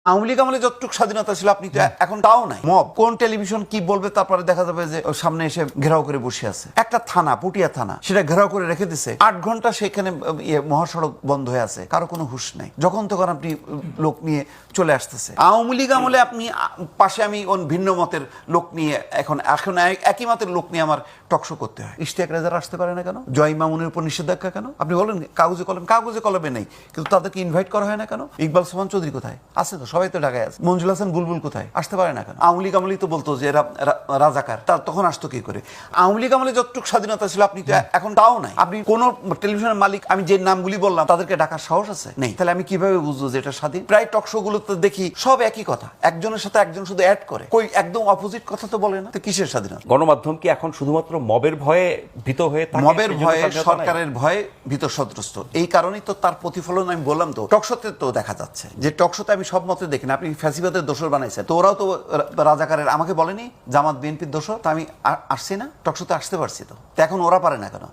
আওয়ামী লীগ আমলে যতটুকু স্বাধীনতা ছিল আপনি তো এখন তাও নাই। মব কোন টেলিভিশন কি বলবে তারপরে দেখা যাবে যে সামনে এসে ঘেরাও করে বসে আছে। একটা থানা, পুটিয়া থানা, সেটা ঘেরাও করে রেখে দিছে, 8 ঘন্টা সেখানে মহাসড়ক বন্ধ হয়ে আছে, কারো কোনো হুঁশ নাই। যখন তখন আপনি লোক নিয়ে চলে আসতেছে। আওয়ামী লীগ আমলে আপনি পাশে আমি ভিন্ন মতের লোক নিয়ে এখন একই মতের লোক নিয়ে আমার টকশো করতে হয়। ইশতিয়াক রেজার আসতে পারে না কেন? জয় মামুনের উপর নিষেধাজ্ঞা কেন? আপনি বলেন কাগজে কলমে নেই, কিন্তু তাদেরকে ইনভাইট করা হয় না কেন? ইকবাল সোহান চৌধুরী কোথায়? আছে তো, সবাই তো ঢাকায় আছে। মঞ্জুল হাসান বুলবুল কোথায়? আসতে পারে না কেন? আওয়ামী লীগ আমলেই তো বলতো যে এরা রাজাকার, তার তখন আসতো কি করে? আওয়ামী লীগ আমলে যতটুকু স্বাধীনতা ছিল আপনি তো এখন তাও নাই। আপনি কোন টেলিভিশনের মালিক, আমি যে নামগুলি বললাম, তাদেরকে ডাকার সাহস আছে? নেই। তাহলে আমি কিভাবে বুঝবো যে এটা স্বাধীন? প্রায় টকশো গুলোতে দেখি সব একই কথা, একজনের সাথে একজন শুধু অ্যাড করে, কই একদম অপোজিট কথা তো বলে না। তো কিসের স্বাধীনতা? গণমাধ্যম কি এখন শুধুমাত্র মবের ভয়ে ভীত হয়ে থাকে? মবের ভয়ে, সরকারের ভয়ে ভীত সন্ত্রস্ত। এই কারণেই তো তার প্রতিফলন আমি বললাম তো, টকশোতে তো দেখা যাচ্ছে যে টকশোতে আমি সব মতে দেখি না। আপনি ফ্যাসিবাদের দোষর বানাইছেন, তো ওরাও তো রাজাকারের, আমাকে বলেনি জামাত বিএনপির দোষর, তো আমি আসছি না টকশোতে, আসতে পারছি তো এখন ওরা পারে না কেন?